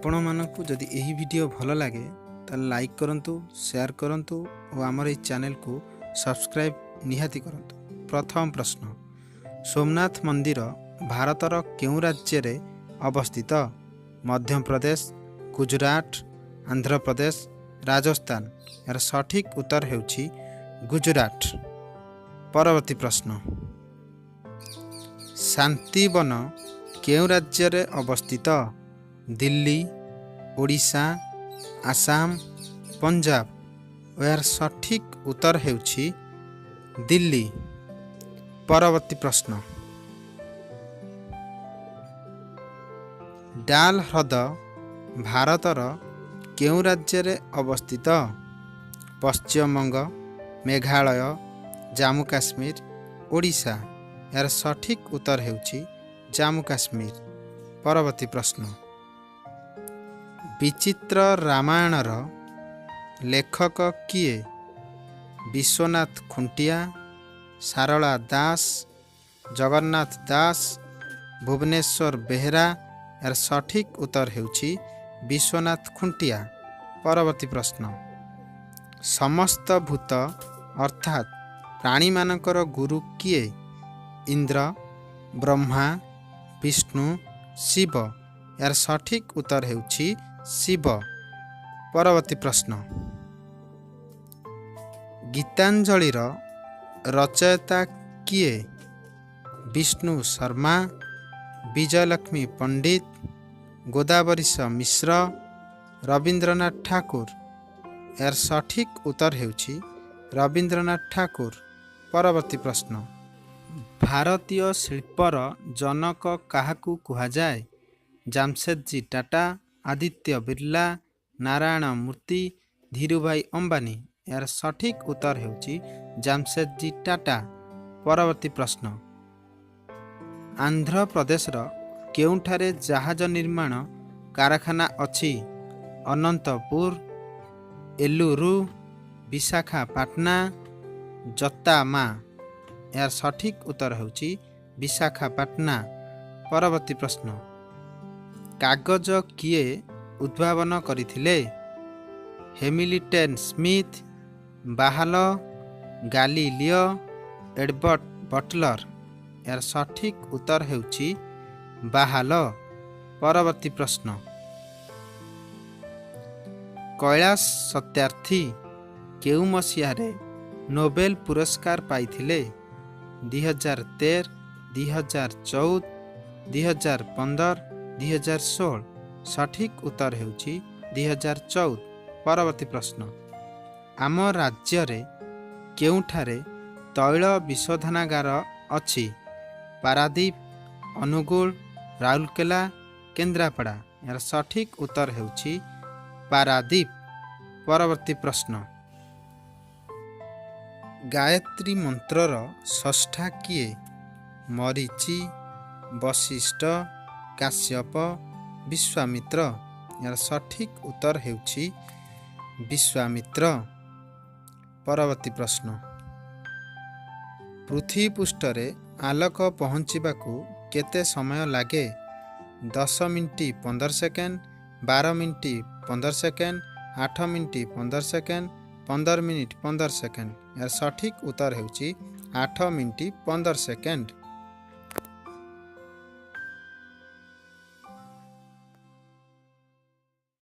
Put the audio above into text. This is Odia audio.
ଆପଣମାନଙ୍କୁ ଯଦି ଏହି ଭିଡ଼ିଓ ଭଲ ଲାଗେ ତାହେଲେ ଲାଇକ୍ କରନ୍ତୁ, ସେୟାର କରନ୍ତୁ ଓ ଆମର ଏହି ଚ୍ୟାନେଲକୁ ସବସ୍କ୍ରାଇବ୍ ନିହାତି କରନ୍ତୁ। ପ୍ରଥମ ପ୍ରଶ୍ନ, ସୋମନାଥ ମନ୍ଦିର ଭାରତର କେଉଁ ରାଜ୍ୟରେ ଅବସ୍ଥିତ? ମଧ୍ୟପ୍ରଦେଶ, ଗୁଜରାଟ, ଆନ୍ଧ୍ରପ୍ରଦେଶ, ରାଜସ୍ଥାନ। ଏହାର ସଠିକ୍ ଉତ୍ତର ହେଉଛି ଗୁଜରାଟ। ପରବର୍ତ୍ତୀ ପ୍ରଶ୍ନ, ଶାନ୍ତିବନ କେଉଁ ରାଜ୍ୟରେ ଅବସ୍ଥିତ? ଦିଲ୍ଲୀ, ଓଡ଼ିଶା, ଆସାମ, ପଞ୍ଜାବ। ଏହାର ସଠିକ୍ ଉତ୍ତର ହେଉଛି ଦିଲ୍ଲୀ। ପରବର୍ତ୍ତୀ ପ୍ରଶ୍ନ, ଡାଲ୍ ହ୍ରଦ ଭାରତର କେଉଁ ରାଜ୍ୟରେ ଅବସ୍ଥିତ? ପଶ୍ଚିମବଙ୍ଗ, ମେଘାଳୟ, ଜାମ୍ମୁ କାଶ୍ମୀର, ଓଡ଼ିଶା। ଏହାର ସଠିକ୍ ଉତ୍ତର ହେଉଛି ଜାମ୍ମୁ କାଶ୍ମୀର। ପରବର୍ତ୍ତୀ ପ୍ରଶ୍ନ, ବିଚିତ୍ର ରାମାୟଣର ଲେଖକ କିଏ? ବିଶ୍ୱନାଥ ଖୁଣ୍ଟିଆ, ସାରଳା ଦାସ, ଜଗନ୍ନାଥ ଦାସ, ଭୁବନେଶ୍ୱର ବେହେରା। ଏହାର ସଠିକ୍ ଉତ୍ତର ହେଉଛି ବିଶ୍ୱନାଥ ଖୁଣ୍ଟିଆ। ପରବର୍ତ୍ତୀ ପ୍ରଶ୍ନ, ସମସ୍ତ ଭୂତ ଅର୍ଥାତ୍ ପ୍ରାଣୀମାନଙ୍କର ଗୁରୁ କିଏ? ଇନ୍ଦ୍ର, ବ୍ରହ୍ମା, ବିଷ୍ଣୁ, ଶିବ। ଏହାର ସଠିକ୍ ଉତ୍ତର ହେଉଛି ଶିବ। ପରବର୍ତ୍ତୀ ପ୍ରଶ୍ନ, ଗୀତାଞ୍ଜଳିର ରଚୟିତା କିଏ? ବିଷ୍ଣୁ ଶର୍ମା, ବିଜୟଲକ୍ଷ୍ମୀ ପଣ୍ଡିତ, ଗୋଦାବରୀଶ ମିଶ୍ର, ରବୀନ୍ଦ୍ରନାଥ ଠାକୁର। ଏହାର ସଠିକ୍ ଉତ୍ତର ହେଉଛି ରବୀନ୍ଦ୍ରନାଥ ଠାକୁର। ପରବର୍ତ୍ତୀ ପ୍ରଶ୍ନ, ଭାରତୀୟ ଶିଳ୍ପର ଜନକ କାହାକୁ କୁହାଯାଏ? ଜାମଶେଦଜୀ ଟାଟା, ଆଦିତ୍ୟ ବିର୍ଲା, ନାରାୟଣ ମୂର୍ତ୍ତି, ଧୀରୁଭାଇ ଅମ୍ବାନୀ। ଏହାର ସଠିକ୍ ଉତ୍ତର ହେଉଛି ଜାମଶେଦଜୀ ଟାଟା। ପରବର୍ତ୍ତୀ ପ୍ରଶ୍ନ, ଆନ୍ଧ୍ରପ୍ରଦେଶର କେଉଁଠାରେ ଜାହାଜ ନିର୍ମାଣ କାରଖାନା ଅଛି? ଅନନ୍ତପୁର, ଏଲୁରୁ, ବିଶାଖାପାଟନା, ଜତାମା। ଏହାର ସଠିକ୍ ଉତ୍ତର ହେଉଛି ବିଶାଖାପାଟନା। ପରବର୍ତ୍ତୀ ପ୍ରଶ୍ନ, କାଗଜ କିଏ ଉଦ୍ଭାବନ କରିଥିଲେ? ହେମିଲିଟନ୍ ସ୍ମିଥ୍, ବାହାଲ, ଗାଲିଲିଓ, ଏଡବର୍ଟ ବଟଲର। ଏହାର ସଠିକ୍ ଉତ୍ତର ହେଉଛି ବାହାଲ। ପରବର୍ତ୍ତୀ ପ୍ରଶ୍ନ, କୈଳାସ ସତ୍ୟାର୍ଥୀ କେଉଁ ମସିହାରେ ନୋବେଲ ପୁରସ୍କାର ପାଇଥିଲେ? 2013, 2014, 2015, 2016। ସଠିକ୍ ଉତ୍ତର ହେଉଛି 2014। ପରବର୍ତ୍ତୀ ପ୍ରଶ୍ନ, ଆମ ରାଜ୍ୟରେ କେଉଁଠାରେ ତୈଳ ବିଶୋଧନାଗାର ଅଛି? ପାରାଦୀପ, ଅନୁଗୁଳ, ରାଉରକେଲା, କେନ୍ଦ୍ରାପଡ଼ା। ଏହାର ସଠିକ୍ ଉତ୍ତର ହେଉଛି ପାରାଦୀପ। ପରବର୍ତ୍ତୀ ପ୍ରଶ୍ନ, ଗାୟତ୍ରୀ ମନ୍ତ୍ରର ସ୍ରଷ୍ଟା କିଏ? ମରୀଚି, ବଶିଷ୍ଠ, କାଶ୍ୟପ, ବିଶ୍ୱାମିତ୍ର। ଏହାର ସଠିକ୍ ଉତ୍ତର ହେଉଛି ବିଶ୍ୱାମିତ୍ର। ପରବର୍ତ୍ତୀ ପ୍ରଶ୍ନ, ପୃଥିବୀ ପୃଷ୍ଠରେ ଆଲୋକ ପହଞ୍ଚିବାକୁ କେତେ ସମୟ ଲାଗେ? 10 minute 15 second, 12 minute 15 second, 8 minute 15 second, 15 minute 15 second. ଏହାର ସଠିକ୍ ଉତ୍ତର ହେଉଛି 8 ମିନିଟ୍ 15 ସେକେଣ୍ଡ।